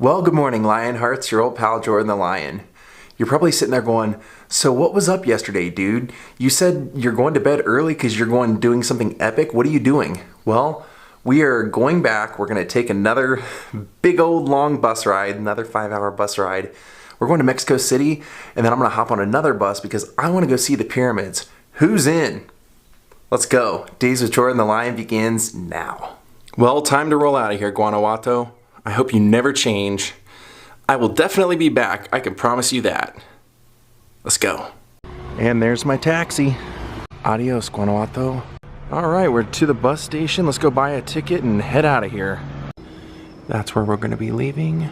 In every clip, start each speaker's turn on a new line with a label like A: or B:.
A: Well, good morning, Lionhearts. Your old pal Jordan the Lion. You're probably sitting there going, so what was up yesterday, dude? You said you're going to bed early because you're going doing something epic. What are you doing? Well, we are going back. We're going to take another big old long bus ride, another 5-hour bus ride. We're going to Mexico City, and then I'm going to hop on another bus because I want to go see the pyramids. Who's in? Let's go. Daze with Jordan the Lion begins now. Well, time to roll out of here, Guanajuato. I hope you never change. I will definitely be back. I can promise you that. Let's go. And there's my taxi. Adios, Guanajuato. All right, we're to the bus station. Let's go buy a ticket and head out of here. That's where we're going to be leaving.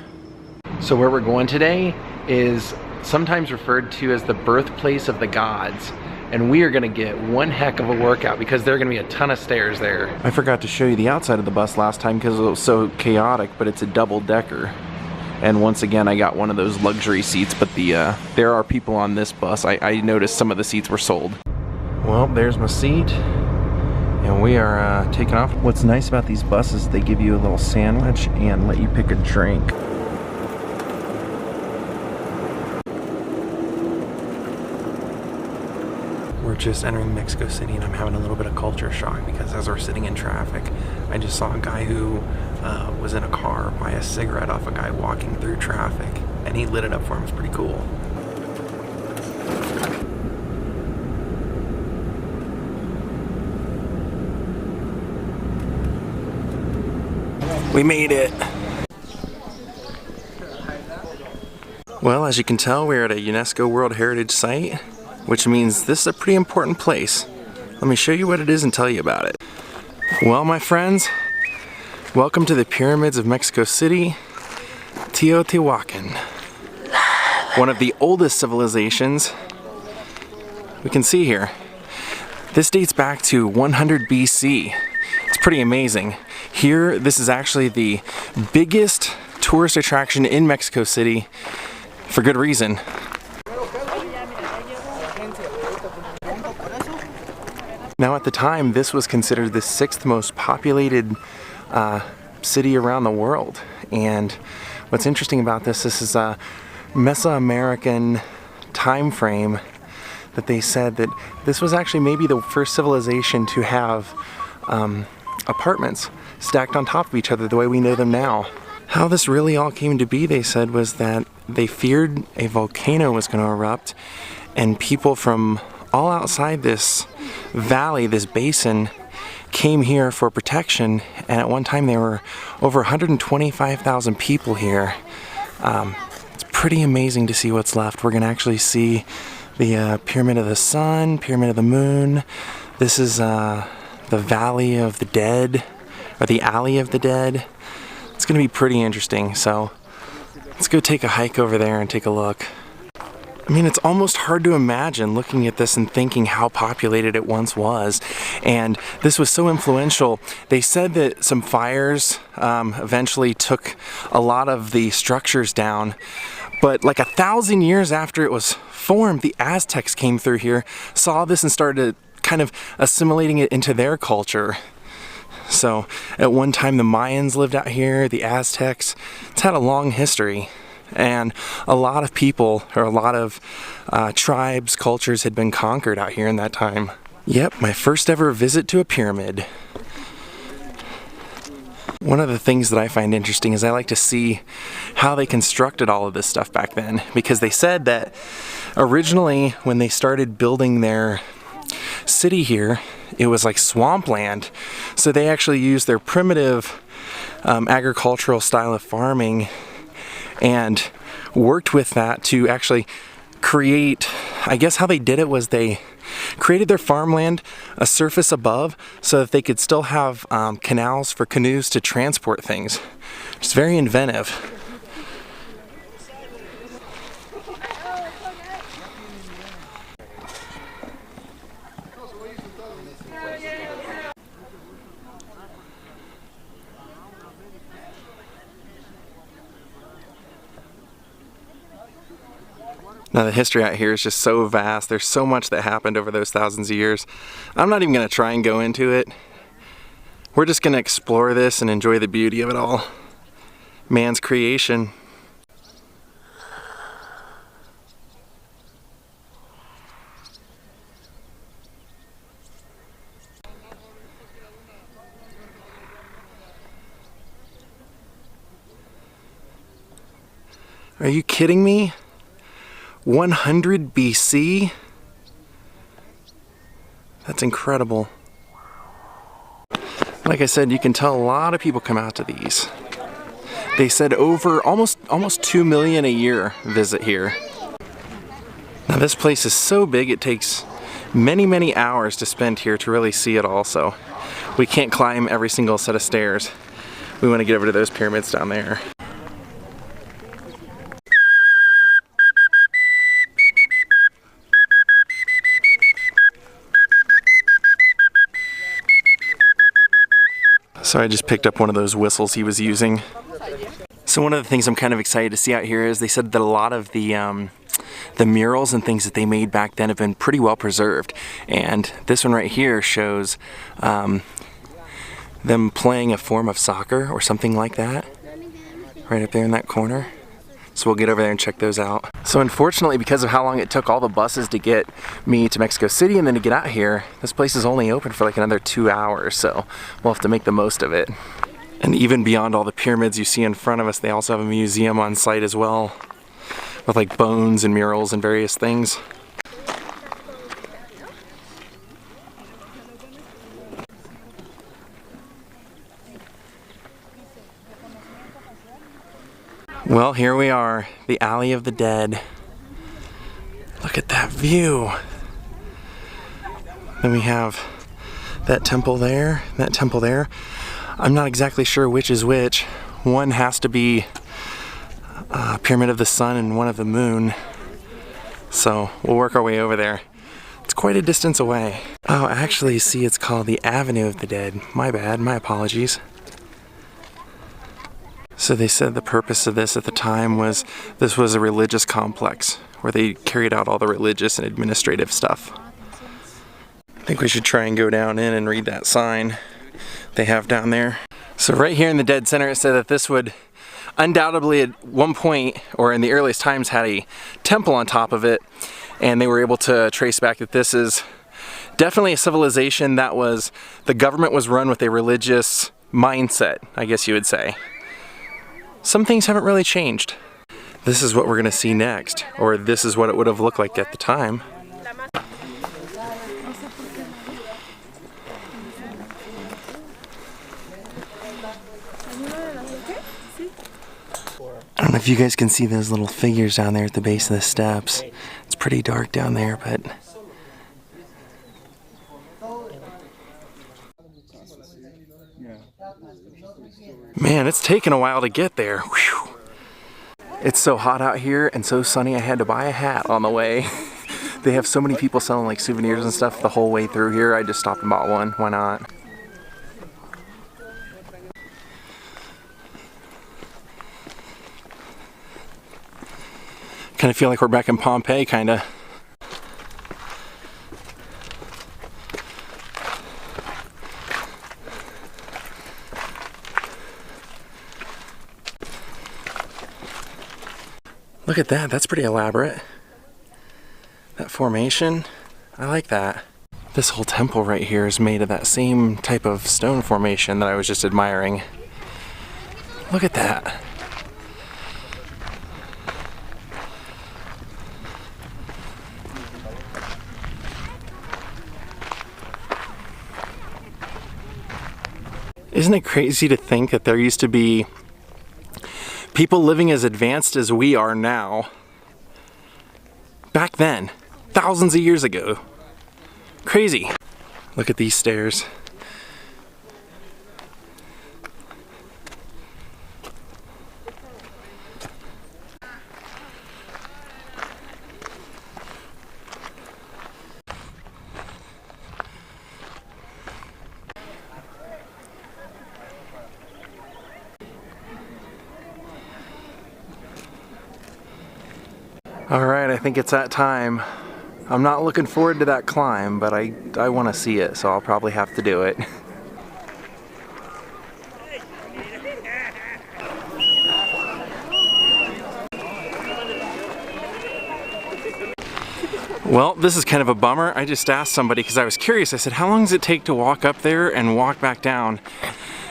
A: So where we're going today is sometimes referred to as the birthplace of the gods. And we are going to get one heck of a workout because there are going to be a ton of stairs there. I forgot to show you the outside of the bus last time because it was so chaotic, but it's a double-decker. And once again, I got one of those luxury seats, but there are people on this bus. I noticed some of the seats were sold. Well, there's my seat. And we are taking off. What's nice about these buses, they give you a little sandwich and let you pick a drink. We're just entering Mexico City and I'm having a little bit of culture shock because as we're sitting in traffic, I just saw a guy who was in a car buy a cigarette off a guy walking through traffic, and he lit it up for him. It's pretty cool. We made it! Well, as you can tell, we're at a UNESCO World Heritage Site, which means this is a pretty important place. Let me show you what it is and tell you about it. Well, my friends, welcome to the pyramids of Mexico City, Teotihuacán. One of the oldest civilizations we can see here. This dates back to 100 BC. It's pretty amazing. Here, this is actually the biggest tourist attraction in Mexico City for good reason. Now at the time, this was considered the 6th most populated city around the world. And what's interesting about this is a Mesoamerican time frame that they said that this was actually maybe the first civilization to have apartments stacked on top of each other the way we know them now. How this really all came to be, they said, was that they feared a volcano was going to erupt and people from all outside this valley, this basin, came here for protection, and at one time there were over 125,000 people here. It's pretty amazing to see what's left. We're going to actually see the Pyramid of the Sun, Pyramid of the Moon. This is the Valley of the Dead, or the Alley of the Dead. It's going to be pretty interesting, so let's go take a hike over there and take a look. I mean, it's almost hard to imagine looking at this and thinking how populated it once was. And this was so influential. They said that some fires eventually took a lot of the structures down. But like 1,000 years after it was formed, the Aztecs came through here, saw this and started kind of assimilating it into their culture. So at one time the Mayans lived out here, the Aztecs. It's had a long history. And a lot of people, or a lot of tribes, cultures had been conquered out here in that time. Yep, my first ever visit to a pyramid. One of the things that I find interesting is I like to see how they constructed all of this stuff back then. Because they said that originally when they started building their city here, it was like swampland. So they actually used their primitive agricultural style of farming and worked with that to actually create, I guess how they did it was they created their farmland a surface above so that they could still have canals for canoes to transport things. It's very inventive. Now the history out here is just so vast. There's so much that happened over those thousands of years. I'm not even going to try and go into it. We're just going to explore this and enjoy the beauty of it all. Man's creation. kidding me? 100 BC? That's incredible. Like I said, you can tell a lot of people come out to these. They said over almost 2 million a year visit here. Now this place is so big it takes many hours to spend here to really see it all, so we can't climb every single set of stairs. We want to get over to those pyramids down there. So I just picked up one of those whistles he was using. So one of the things I'm kind of excited to see out here is they said that a lot of the murals and things that they made back then have been pretty well preserved. And this one right here shows them playing a form of soccer or something like that, right up there in that corner. So we'll get over there and check those out. So unfortunately, because of how long it took all the buses to get me to Mexico City and then to get out here, this place is only open for like another 2 hours, so we'll have to make the most of it. And even beyond all the pyramids you see in front of us, they also have a museum on site as well, with like bones and murals and various things. Well, here we are, the Alley of the Dead. Look at that view. Then we have that temple there, that temple there. I'm not exactly sure which is which. One has to be Pyramid of the Sun and one of the Moon. So we'll work our way over there. It's quite a distance away. Oh, actually, see, it's called the Avenue of the Dead. My bad, my apologies. So they said the purpose of this at the time was this was a religious complex where they carried out all the religious and administrative stuff. I think we should try and go down in and read that sign they have down there. So right here in the dead center it said that this would undoubtedly at one point, or in the earliest times, had a temple on top of it, and they were able to trace back that this is definitely a civilization that was, the government was run with a religious mindset, I guess you would say. Some things haven't really changed. This is what we're gonna see next, or this is what it would have looked like at the time. I don't know if you guys can see those little figures down there at the base of the steps. It's pretty dark down there, but man, it's taken a while to get there. Whew. It's so hot out here and so sunny I had to buy a hat on the way. They have so many people selling like souvenirs and stuff the whole way through here. I just stopped and bought one. Why not? Kind of feel like we're back in Pompeii, kinda. Look at that, that's pretty elaborate. That formation, I like that. This whole temple right here is made of that same type of stone formation that I was just admiring. Look at that. Isn't it crazy to think that there used to be people living as advanced as we are now back then, thousands of years ago? Crazy. Look at these stairs. Alright, I think it's that time. I'm not looking forward to that climb, but I want to see it, so I'll probably have to do it. Well, this is kind of a bummer. I just asked somebody because I was curious. I said, how long does it take to walk up there and walk back down?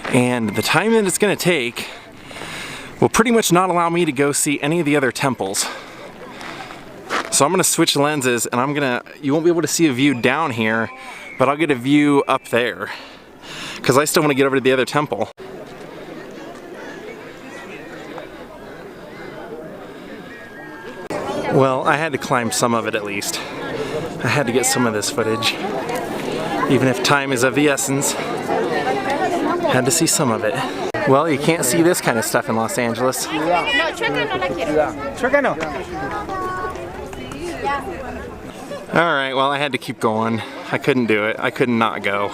A: And the time that it's going to take will pretty much not allow me to go see any of the other temples. So I'm gonna switch lenses and you won't be able to see a view down here, but I'll get a view up there. Because I still want to get over to the other temple. Well, I had to climb some of it at least. I had to get some of this footage. Even if time is of the essence, had to see some of it. Well, you can't see this kind of stuff in Los Angeles. Alright, well I had to keep going. I couldn't do it. I could not go.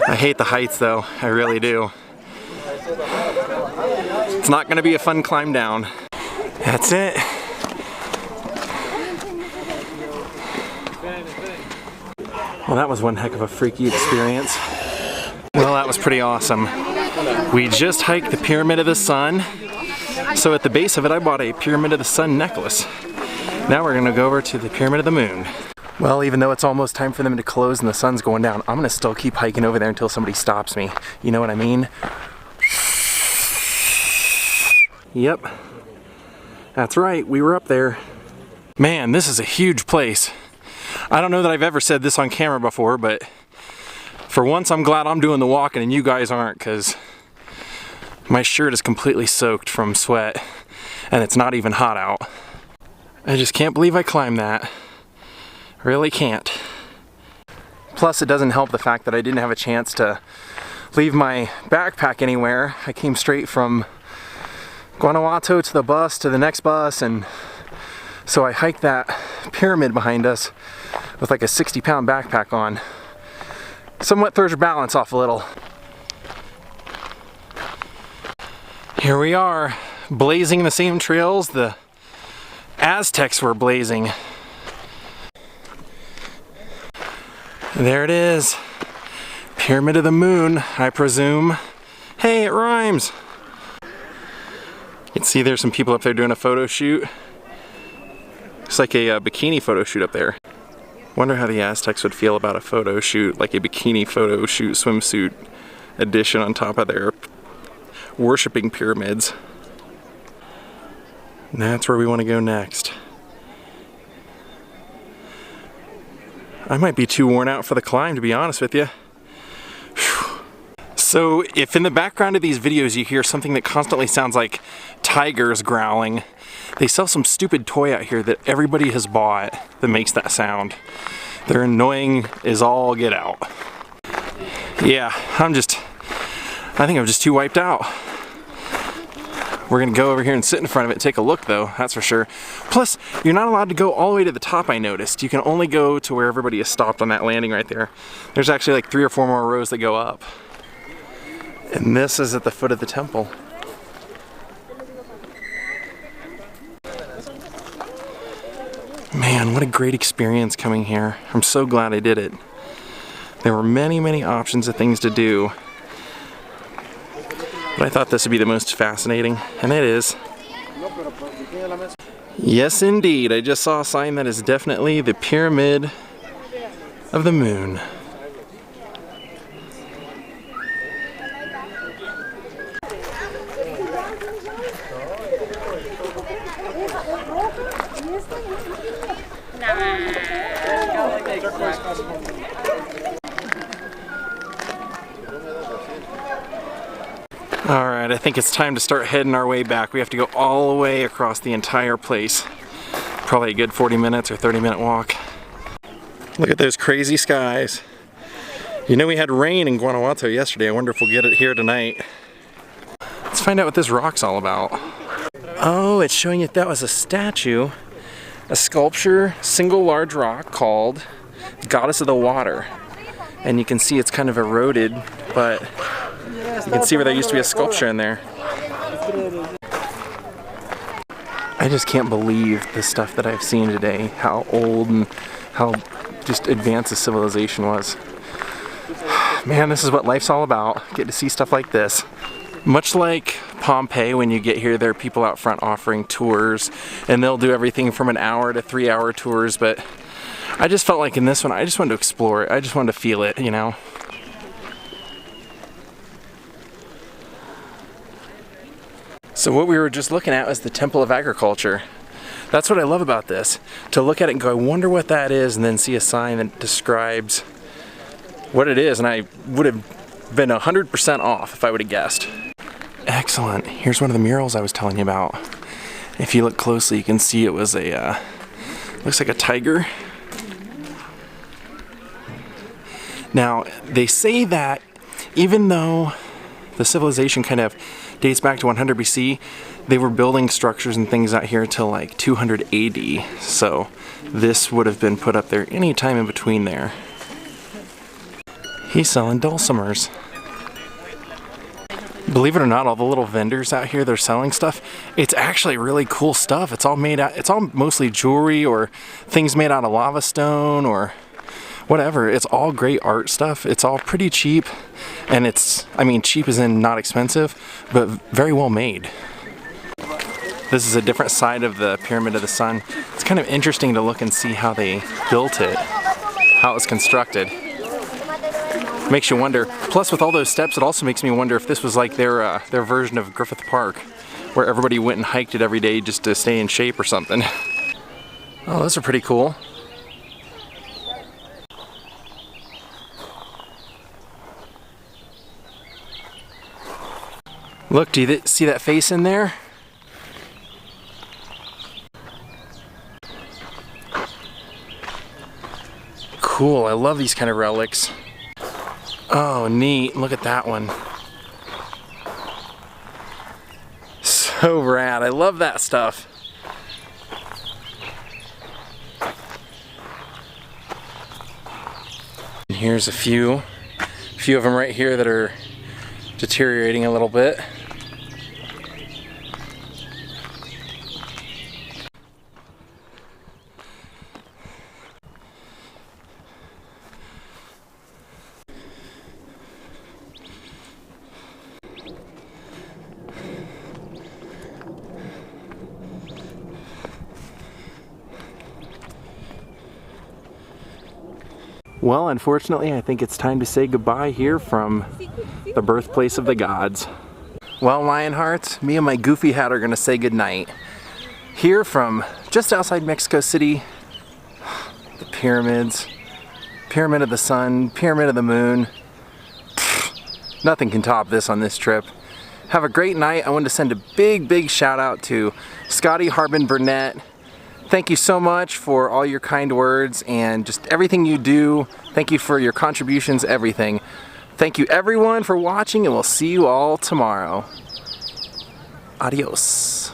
A: I hate the heights though. I really do. It's not going to be a fun climb down. That's it. Well, that was one heck of a freaky experience. Well, that was pretty awesome. We just hiked the Pyramid of the Sun. So at the base of it, I bought a Pyramid of the Sun necklace. Now we're gonna go over to the Pyramid of the Moon. Well, even though it's almost time for them to close and the sun's going down, I'm gonna still keep hiking over there until somebody stops me. You know what I mean? Yep. That's right, we were up there. Man, this is a huge place. I don't know that I've ever said this on camera before, but for once I'm glad I'm doing the walking and you guys aren't, because my shirt is completely soaked from sweat and it's not even hot out. I just can't believe I climbed that. Really can't. Plus, it doesn't help the fact that I didn't have a chance to leave my backpack anywhere. I came straight from Guanajuato to the bus to the next bus, and so I hiked that pyramid behind us with like a 60-pound backpack on. Somewhat throws your balance off a little. Here we are, blazing the same trails the Aztecs were blazing. There it is. Pyramid of the Moon, I presume. Hey, it rhymes. You can see there's some people up there doing a photo shoot. It's like a bikini photo shoot up there. Wonder how the Aztecs would feel about a photo shoot, like a bikini photo shoot swimsuit edition on top of their worshipping pyramids. And that's where we want to go next. I might be too worn out for the climb, to be honest with you. Whew. So if in the background of these videos you hear something that constantly sounds like tigers growling, they sell some stupid toy out here that everybody has bought that makes that sound. They're annoying as all get out. Yeah, I think I'm just too wiped out. We're gonna go over here and sit in front of it and take a look though, that's for sure. Plus, you're not allowed to go all the way to the top, I noticed. You can only go to where everybody is stopped on that landing right there. There's actually like 3 or 4 more rows that go up. And this is at the foot of the temple. Man, what a great experience coming here. I'm so glad I did it. There were many, many options of things to do. But I thought this would be the most fascinating, and it is. Yes, indeed. I just saw a sign that is definitely the Pyramid of the Moon. Alright, I think it's time to start heading our way back. We have to go all the way across the entire place. Probably a good 40 minutes or 30-minute walk. Look at those crazy skies. You know we had rain in Guanajuato yesterday. I wonder if we'll get it here tonight. Let's find out what this rock's all about. Oh, it's showing you that was a statue. A sculpture, single large rock called Goddess of the Water. And you can see it's kind of eroded, but you can see where there used to be a sculpture in there. I just can't believe the stuff that I've seen today, how old and how just advanced the civilization was. Man, this is what life's all about, get to see stuff like this. Much like Pompeii, when you get here, there are people out front offering tours, and they'll do everything from an hour to 3-hour tours, but I just felt like in this one, I just wanted to explore it. I just wanted to feel it, you know? So what we were just looking at was the Temple of Agriculture. That's what I love about this. To look at it and go, I wonder what that is, and then see a sign that describes what it is, and I would have been 100% off if I would have guessed. Excellent. Here's one of the murals I was telling you about. If you look closely, you can see it was a, looks like a tiger. Now, they say that even though the civilization kind of dates back to 100 BC, they were building structures and things out here till like 200 AD. So this would have been put up there any time in between there. He's selling dulcimers. Believe it or not, all the little vendors out here, they're selling stuff. It's actually really cool stuff. It's all made out, it's all mostly jewelry or things made out of lava stone or whatever. It's all great art stuff. It's all pretty cheap, and it's, I mean, cheap as in not expensive, but very well made. This is a different side of the Pyramid of the Sun. It's kind of interesting to look and see how they built it, how it was constructed. Makes you wonder. Plus, with all those steps, it also makes me wonder if this was like their version of Griffith Park, where everybody went and hiked it every day just to stay in shape or something. Oh, those are pretty cool. Look, do you see that face in there? Cool, I love these kind of relics. Oh, neat. Look at that one. So rad. I love that stuff. And here's a few of them right here that are deteriorating a little bit. Well, unfortunately, I think it's time to say goodbye here from the birthplace of the gods. Well, Lionhearts, me and my goofy hat are gonna say goodnight. Here from just outside Mexico City, the pyramids, Pyramid of the Sun, Pyramid of the Moon. Nothing can top this on this trip. Have a great night. I wanted to send a big shout out to Scotty Harbin Burnett. Thank you so much for all your kind words and just everything you do. Thank you for your contributions, everything. Thank you everyone for watching, and we'll see you all tomorrow. Adios.